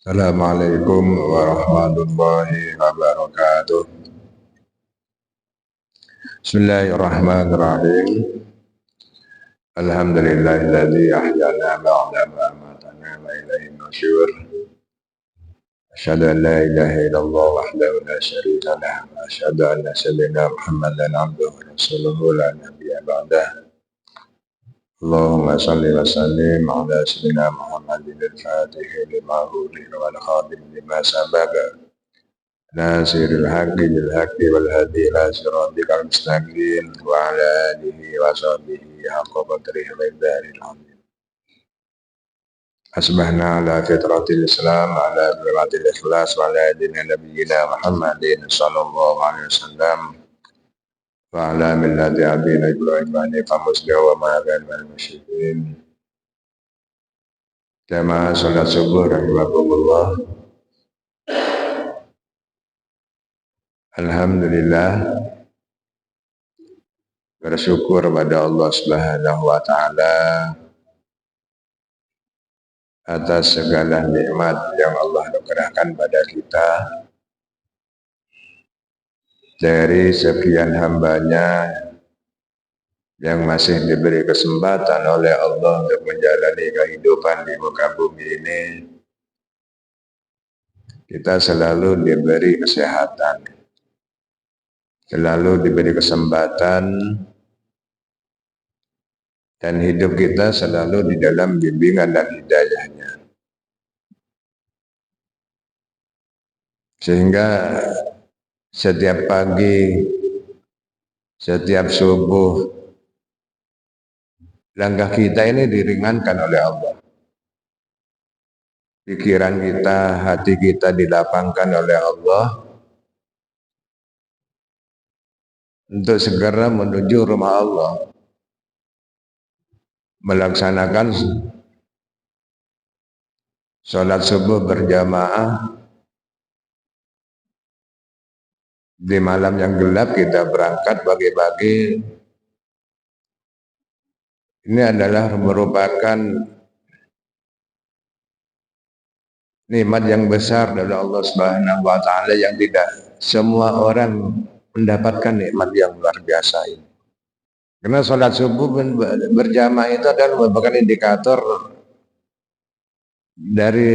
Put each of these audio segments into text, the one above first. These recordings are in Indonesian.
Assalamualaikum warahmatullahi wabarakatuh. Bismillahirrahmanirrahim. Alhamdulillahilladzi ahyana ba'da ma amatana wa ilaihin nusyur. Asyhadu an la ilaha illallah wahdahu la syarika lah wa asyhadu anna sayyidina Muhammadan abduhu wa rasuluhu la nabiyya ba'dah. Allahumma salli wa sallim ala sayyidina Muhammadin al-Fatih lima ughliqa wal khatim lima sabaqa. Nasirul haqqi bil haqqi wal hadi ila siratikal mustaqim wa ala alihi wa sahbihi haqqa qadrihi wa miqdaril azim. Asbahna ala fitratil Islam ala fitratil ikhlas wa ala dini nabiyyina Muhammadin sallallahu alaihi wasallam wa ala millati abina Ibrahim hanifan musliman wa ma kana minal musyrikin. Jamaah salat subuh rahimakumullah. Alhamdulillah, bersyukur pada Allah Subhanahu wa taala atas segala nikmat yang Allah anugerahkan pada kita. Dari sekian hambanya yang masih diberi kesempatan oleh Allah untuk menjalani kehidupan di muka bumi ini, kita selalu diberi kesehatan, selalu diberi kesempatan, dan hidup kita selalu di dalam bimbingan dan hidayahnya. Sehingga setiap pagi, setiap subuh, langkah kita ini diringankan oleh Allah. Pikiran kita, hati kita dilapangkan oleh Allah untuk segera menuju rumah Allah, melaksanakan sholat subuh berjamaah. Di malam yang gelap kita berangkat pagi-pagi. Ini adalah merupakan nikmat yang besar dari Allah Subhanahu wa taala yang tidak semua orang mendapatkan nikmat yang luar biasa ini. Karena sholat subuh berjamaah itu adalah merupakan indikator dari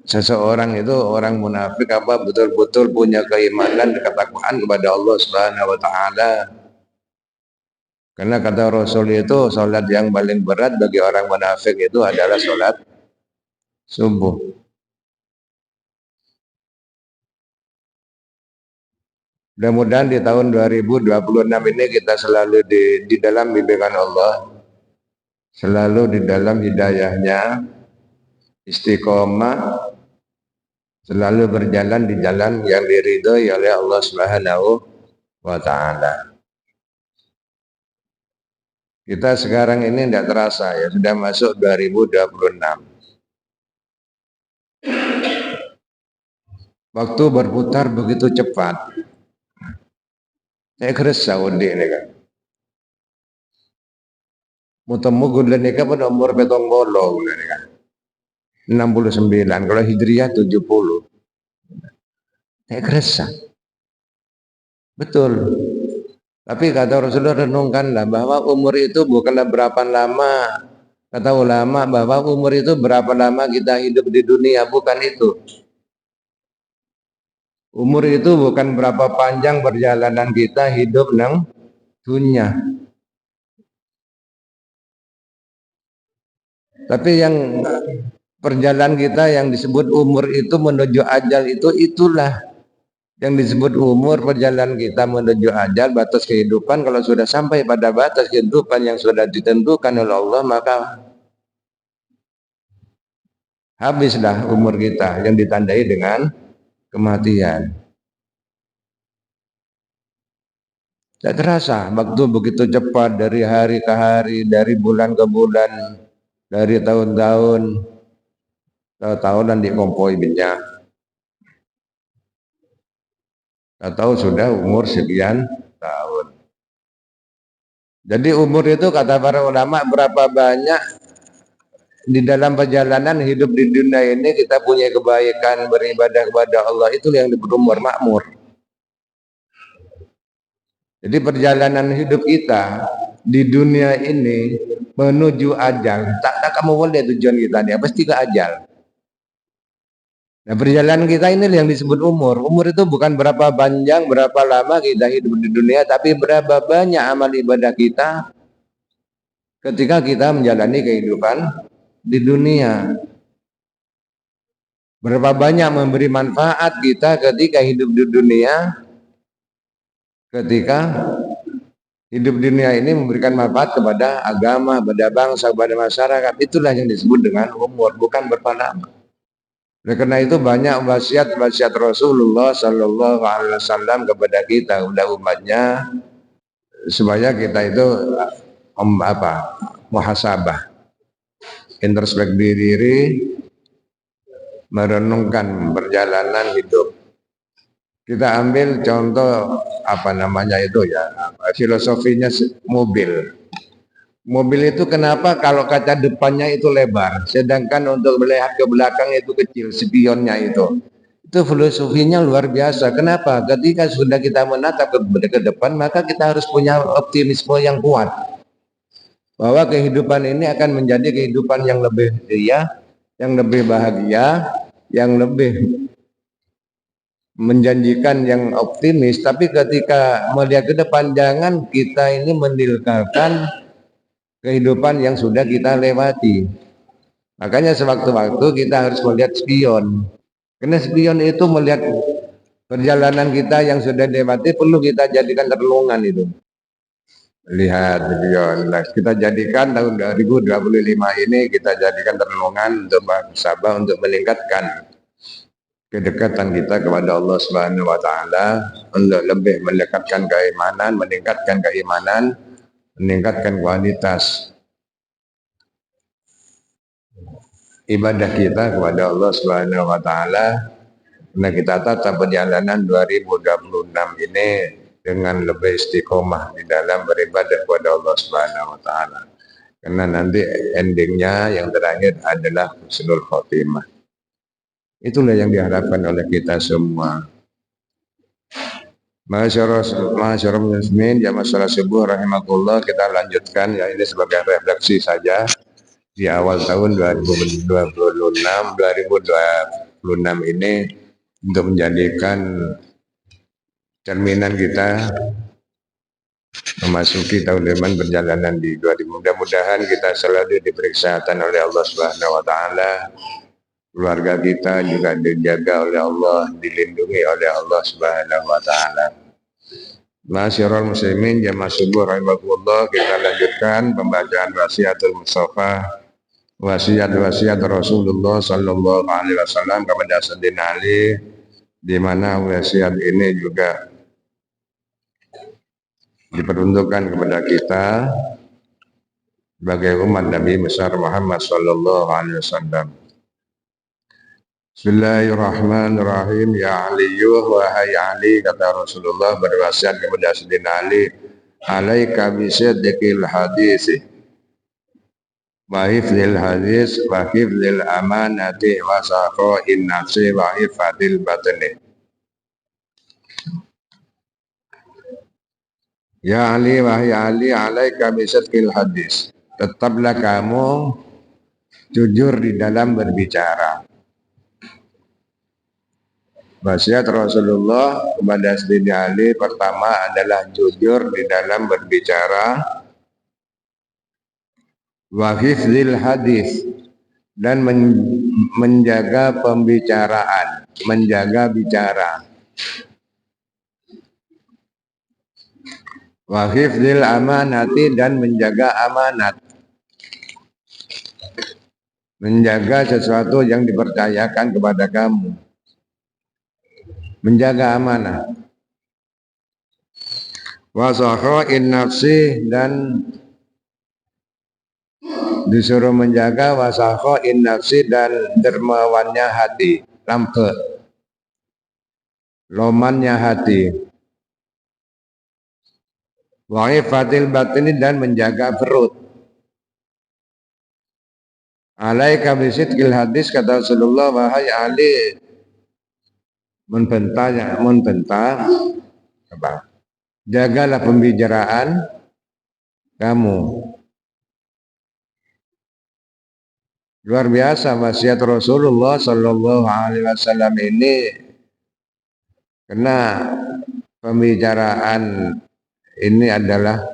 seseorang itu orang munafik apa betul-betul punya keimanan dan ketakwaan kepada Allah Subhanahu wa taala. Karena kata Rasul itu sholat yang paling berat bagi orang munafik itu adalah sholat subuh. Mudah-mudahan di tahun 2026 ini kita selalu di dalam bimbingan Allah, selalu di dalam hidayahnya, istiqomah, selalu berjalan di jalan yang diridhoi oleh Allah Subhanahu wa taala. Kita sekarang ini tidak terasa ya, sudah masuk 2026. Waktu berputar begitu cepat. Saya kerasa udik ini kan. Mutemu gulen ini kan pada umur petong bolo ini kan. 69, kalau hijriah 70. Saya kerasa. Betul. Tapi kata Rasulullah, renungkanlah bahwa umur itu bukanlah berapa lama. Kata ulama bahwa umur itu berapa lama kita hidup di dunia, bukan itu. Umur itu bukan berapa panjang perjalanan kita hidup nang dunia. Tapi yang perjalanan kita yang disebut umur itu menuju ajal itulah yang disebut umur. Perjalanan kita menuju ajal, batas kehidupan. Kalau sudah sampai pada batas kehidupan yang sudah ditentukan oleh Allah, maka habislah umur kita yang ditandai dengan kematian. Tidak terasa waktu begitu cepat, dari hari ke hari, dari bulan ke bulan, dari tahun-tahun, tahunan dikompoi minyak. Tahu sudah umur sekian tahun. Jadi umur itu kata para ulama berapa banyak di dalam perjalanan hidup di dunia ini kita punya kebaikan beribadah kepada Allah, itu yang disebut umur makmur. Jadi perjalanan hidup kita di dunia ini menuju ajal, tak kamu boleh tujuan kita dia pasti ke ajal. Nah perjalanan kita ini yang disebut umur. Umur itu bukan berapa panjang, berapa lama kita hidup di dunia, tapi berapa banyak amal ibadah kita ketika kita menjalani kehidupan di dunia. Berapa banyak memberi manfaat kita ketika hidup di dunia, ketika hidup di dunia ini memberikan manfaat kepada agama, kepada bangsa, kepada masyarakat. Itulah yang disebut dengan umur, bukan berapa lama. Oleh karena itu banyak wasiat-wasiat Rasulullah Sallallahu Alaihi Wasallam kepada kita, kepada umatnya, supaya kita itu muhasabah, introspeksi diri, merenungkan perjalanan hidup. Kita ambil contoh filosofinya mobil. Mobil itu kenapa kalau kaca depannya itu lebar, sedangkan untuk melihat ke belakang itu kecil, spionnya itu filosofinya luar biasa. Kenapa? Ketika sudah kita menatap ke depan, maka kita harus punya optimisme yang kuat bahwa kehidupan ini akan menjadi kehidupan yang lebih ria, yang lebih bahagia, yang lebih menjanjikan, yang optimis. Tapi ketika melihat ke depan, jangan kita ini meninggalkan kehidupan yang sudah kita lewati. Makanya sewaktu-waktu kita harus melihat spion. Karena spion itu melihat perjalanan kita yang sudah lewati, perlu kita jadikan renungan itu. Lihat spion. Nah, kita jadikan tahun 2025 ini, kita jadikan renungan untuk bersabah, untuk meningkatkan kedekatan kita kepada Allah Subhanahu wa taala, untuk lebih mendekatkan keimanan, meningkatkan keimanan, meningkatkan kualitas ibadah kita kepada Allah Subhanahu wa taala. Nah, kita tata perjalanan 2026 ini dengan lebih istiqomah di dalam beribadah kepada Allah Subhanahu wa taala. Karena nanti endingnya yang terakhir adalah husnul khotimah. Itulah yang diharapkan oleh kita semua. Masyarakat muslimin jamaah salat subuh rahimakumullah, kita lanjutkan ya, ini sebagai refleksi saja di awal tahun 2026 ini untuk menjadikan cerminan kita memasuki tahun depan perjalanan di 2000. Mudah-mudahan kita selalu diberi kesehatan oleh Allah Subhanahu wa taala. Keluarga kita juga dijaga oleh Allah, dilindungi oleh Allah Subhanahu wa taala. Masyarul muslimin jamaah subuh rahimakumullah, kita lanjutkan pembacaan wasiatul Mustafa, wasiat Rasulullah sallallahu alaihi wasallam kepada Sayyidina Ali, di mana wasiat ini juga diperuntukkan kepada kita sebagai umat Nabi besar Muhammad sallallahu alaihi wasallam. Bismillahirrahmanirrahim. Ya Aliyu, wahai Ali, kata Rasulullah berwasiat kepada Sayyidina Ali, alaika bisidqil hadisi wa hifdzil hadis wa hifdzil amanati wa saqa'in nafsi wa ifatil batni. Ya Ali, wahai Ali, alaika bisidqil hadis, tetaplah kamu jujur di dalam berbicara. Wasiat Rasulullah kepada Sayyidina Ali pertama adalah jujur di dalam berbicara, wa hifdzil hadis, dan menjaga pembicaraan, menjaga bicara, wa hifdzil amanati, dan menjaga amanat, menjaga sesuatu yang dipercayakan kepada kamu, menjaga amanah. Wa sakha'in nafsi, dan disuruh menjaga wa sakha'in nafsi, dan dermawannya hati, lomannya hati. wa ifatil batini dan menjaga perut. Alaika bisidqil hadis, kata Rasulullah, wahai Ali, membentang apa? Jagalah pembicaraan kamu. Luar biasa wasiat Rasulullah Shallallahu Alaihi Wasallam ini, karena pembicaraan ini adalah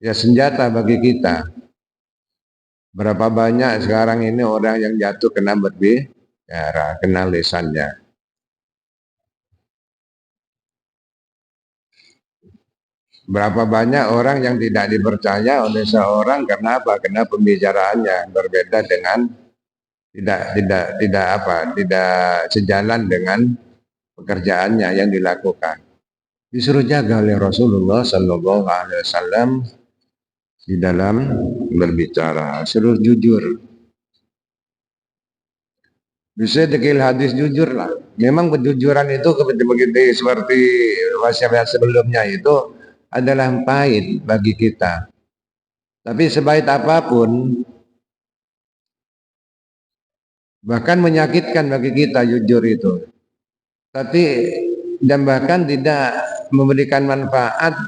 ya senjata bagi kita. Berapa banyak sekarang ini orang yang jatuh kena berbicara, kena lisannya. Berapa banyak orang yang tidak dipercaya oleh seorang karena apa? Karena pembicaraannya berbeda dengan tidak sejalan dengan pekerjaannya yang dilakukan. Disuruh jaga oleh Rasulullah Sallallahu Alaihi Wasallam di dalam berbicara, suruh jujur. Bisa dekil hadis jujur lah. Memang kejujuran itu seperti wasiat sebelumnya itu adalah pahit bagi kita. Tapi sebaik apapun, bahkan menyakitkan bagi kita jujur itu. Tapi dan bahkan tidak memberikan manfaat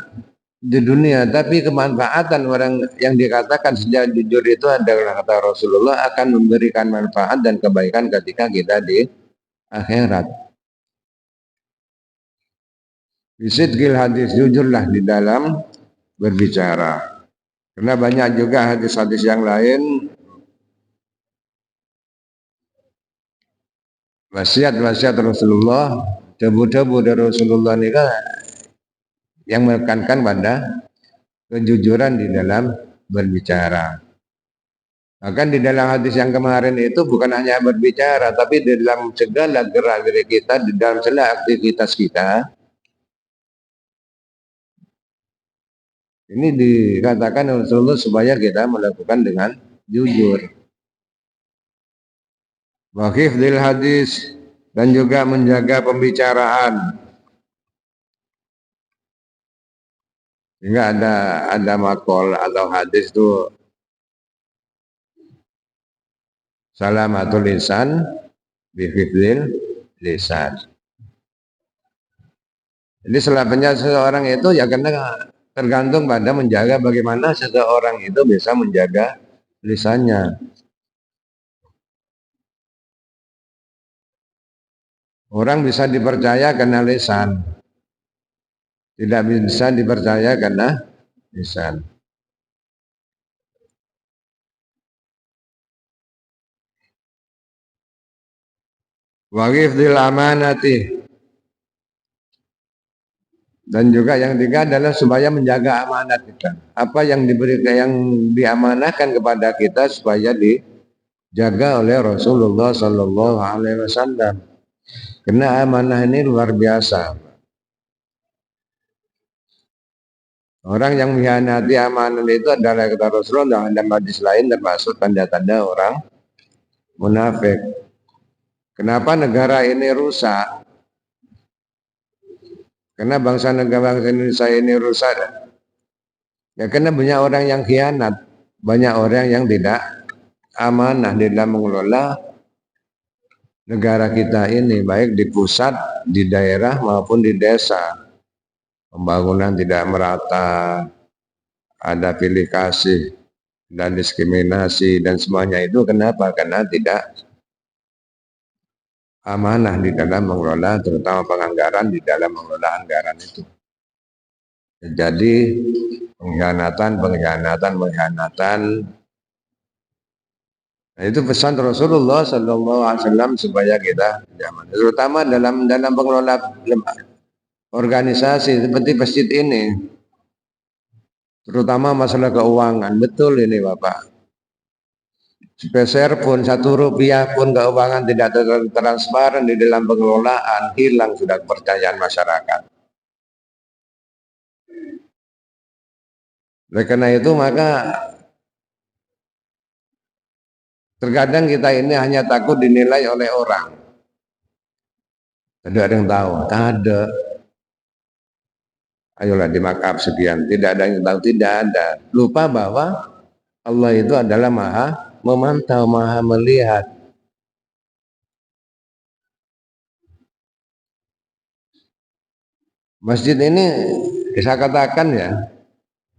di dunia, tapi kemanfaatan orang yang dikatakan sejak jujur itu adalah, kata Rasulullah, akan memberikan manfaat dan kebaikan ketika kita di akhirat. Bisidqil hadis, jujurlah di dalam berbicara. Karena banyak juga hadis-hadis yang lain, wasiat-wasiat Rasulullah, debu-debu dari Rasulullah ini kan yang menekankan pada kejujuran di dalam berbicara. Bahkan di dalam hadis yang kemarin itu bukan hanya berbicara, tapi di dalam segala gerak-gerik kita, di dalam segala aktivitas kita, ini dikatakan Rasulullah supaya kita melakukan dengan jujur. Wa hifdzil hadis, dan juga menjaga pembicaraan. Sehingga ada makol atau hadis itu salamatul lisan bi hifdzil lisan. Jadi selamanya seseorang itu ya karena tergantung pada menjaga bagaimana seseorang itu bisa menjaga lisannya. Orang bisa dipercaya karena lisan, tidak bisa dipercaya karena lisan. Wa hifdzil amanati, dan juga yang ketiga adalah supaya menjaga amanat kita. Apa yang diberikan, yang diamanahkan kepada kita supaya dijaga oleh Rasulullah Sallallahu Alaihi Wasallam. Karena amanah ini luar biasa. Orang yang mengkhianati amanah itu adalah, kata Rasulullah dalam hadis lain, termasuk tanda-tanda orang munafik. Kenapa negara ini rusak? Karena bangsa Indonesia ini rusak. Ya karena banyak orang yang khianat, banyak orang yang tidak amanah di dalam mengelola negara kita ini, baik di pusat, di daerah maupun di desa. Pembangunan tidak merata, ada pilih kasih dan diskriminasi dan semuanya itu kenapa? Karena tidak amanah di dalam mengelola, terutama penganggaran, di dalam mengelola anggaran itu. Jadi pengkhianatan. Nah, itu pesan Rasulullah Sallallahu Alaihi Wasallam supaya kita jangan, terutama dalam pengelola organisasi seperti masjid ini, terutama masalah keuangan. Betul ini Bapak. Sepeser pun, 1 rupiah pun keuangan tidak transparan di dalam pengelolaan, hilang sudah kepercayaan masyarakat. Oleh karena itu maka terkadang kita ini hanya takut dinilai oleh orang. Tidak ada yang tahu, tak ada. Ayolah di makam sekian, tidak ada yang tahu, tidak ada. Lupa bahwa Allah itu adalah maha memantau, maha melihat. Masjid ini saya katakan ya,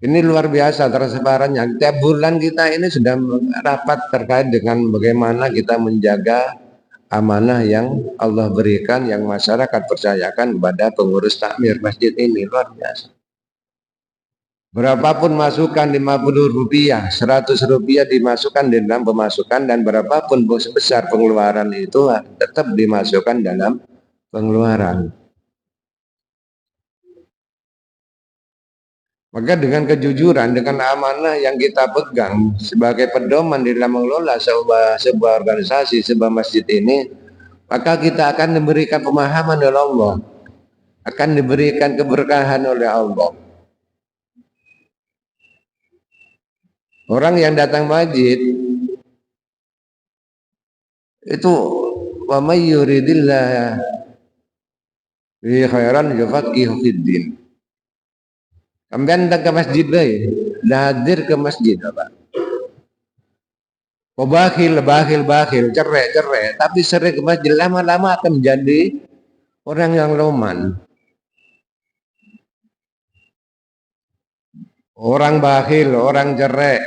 ini luar biasa tersebarannya. Tiap bulan kita ini sudah rapat terkait dengan bagaimana kita menjaga amanah yang Allah berikan, yang masyarakat percayakan kepada pengurus takmir masjid ini. Luar biasa. Berapapun masukan 50 rupiah, 100 rupiah dimasukkan di dalam pemasukan, dan berapapun sebesar pengeluaran itu tetap dimasukkan dalam pengeluaran. Maka dengan kejujuran, dengan amanah yang kita pegang sebagai pedoman di dalam mengelola sebuah organisasi, sebuah masjid ini, maka kita akan diberikan pemahaman oleh Allah, akan diberikan keberkahan oleh Allah. Orang yang datang masjid itu wa may yuridillah bi khairan yufaqihu fid din. Sampeyan datang ke masjid dah hadir ke masjid apa? Bakhil, cerai, tapi sering ke masjid lama-lama akan menjadi orang yang loman. Orang bakhil, orang cerai,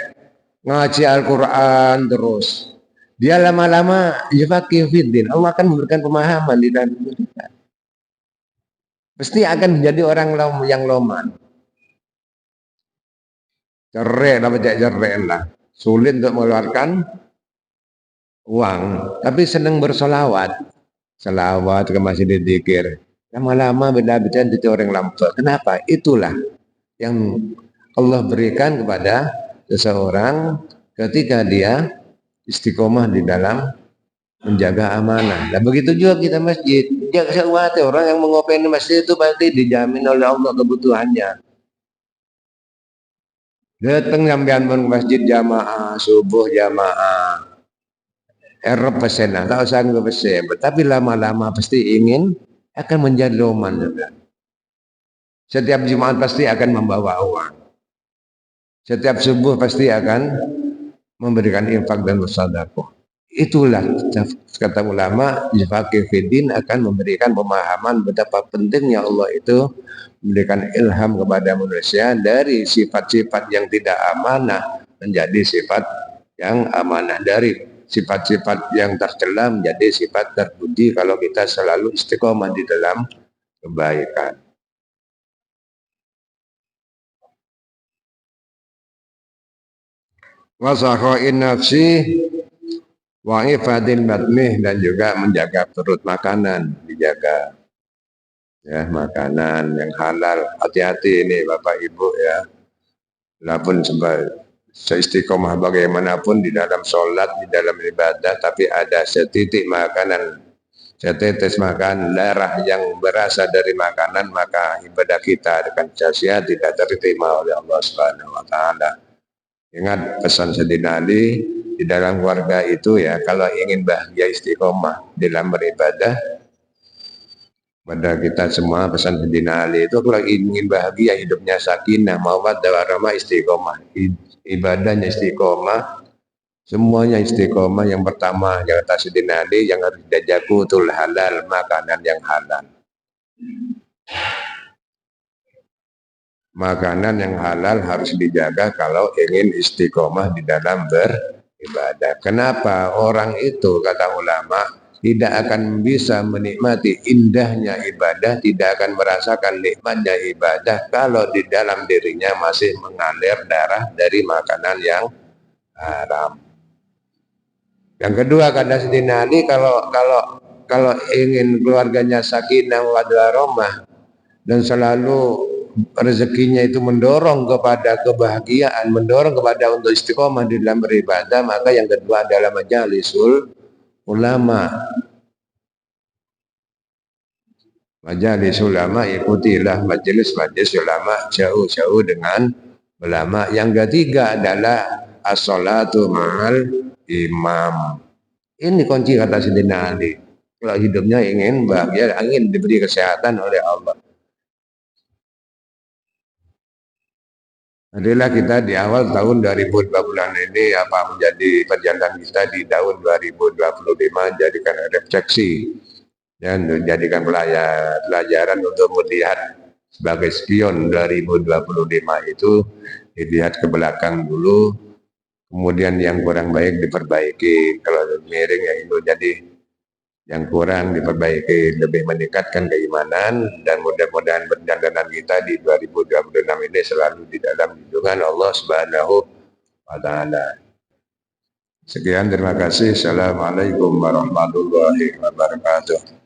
ngaji Al-Quran terus. Dia lama-lama yufaqih fiddin. Allah akan memberikan pemahaman di dalam kita. Pasti akan menjadi orang yang loman. Cerai, cerai lah. Sulit untuk mengeluarkan uang, tapi senang bersolawat. Salawat ke masjid dzikir. Lama-lama beda-beda jadi orang lampu. Kenapa? Itulah yang Allah berikan kepada seseorang ketika dia istiqomah di dalam menjaga amanah. Nah begitu juga kita masjid. Jangan khawatir, orang yang mengopeni masjid itu pasti dijamin oleh Allah kebutuhannya. Datang sampean ke masjid jamaah, subuh jamaah. Erop pesen, tak usah pesen. Tapi lama-lama pasti ingin akan menjadi loman. Setiap Jumat pasti akan membawa uang. Setiap subuh pasti akan memberikan infak dan bersedekah. Itulah kata ulama, yufaqih fiddin akan memberikan pemahaman betapa pentingnya Allah itu memberikan ilham kepada manusia dari sifat-sifat yang tidak amanah menjadi sifat yang amanah, dari sifat-sifat yang tercela menjadi sifat terpuji kalau kita selalu istiqomah di dalam kebaikan. Wasakhoin nafsi wa ifadil batnih, dan juga menjaga perut makanan, dijaga ya, makanan yang halal. Hati-hati ini Bapak Ibu ya. Walaupun seistiqomah bagaimanapun di dalam sholat, di dalam ibadah, tapi ada setitik makanan, setetes makan darah yang berasal dari makanan, maka ibadah kita akan sia-sia, tidak diterima oleh Allah Subhanahu wa taala. Ingat pesan Sayyidina Ali di dalam keluarga itu ya, kalau ingin bahagia istiqomah dalam beribadah, pada kita semua pesan Sayyidina Ali itu kalau ingin bahagia hidupnya sakinah, mawaddah warahmah, istiqomah, ibadahnya istiqomah, semuanya istiqomah. Yang pertama yang kata Sayyidina Ali, yang harus dijaga itu halal, makanan yang halal. Makanan yang halal harus dijaga kalau ingin istiqomah di dalam beribadah. Kenapa? Orang itu kata ulama tidak akan bisa menikmati indahnya ibadah, tidak akan merasakan nikmatnya ibadah kalau di dalam dirinya masih mengalir darah dari makanan yang haram. Yang kedua kata Sayyidina Ali, kalau ingin keluarganya sakinah wa warahmah dan selalu rezekinya itu mendorong kepada kebahagiaan, mendorong kepada untuk istiqomah di dalam beribadah, maka yang kedua adalah majalisul ulama. Majalisul ulama, ikutilah majelis-majelis ulama, jauh-jauh dengan ulama. Yang ketiga adalah as-salatu ma'al imam. Ini kunci kata Sayyidina Ali. Kalau hidupnya ingin bahagia, ingin diberi kesehatan oleh Allah, Adalah kita di awal tahun 2020 ini apa menjadi perjalanan kita di tahun 2025 jadikan refleksi dan jadikan pelajaran untuk melihat sebagai spion 2025 itu dilihat ke belakang dulu, kemudian yang kurang baik diperbaiki, kalau miring ya itu jadi yang kurang diperbaiki, lebih meningkatkan keimanan, dan mudah-mudahan perjalanan kita di 2026 ini selalu di dalam lindungan Allah Subhanahu wa Ta'ala. Sekian, terima kasih. Assalamualaikum warahmatullahi wabarakatuh.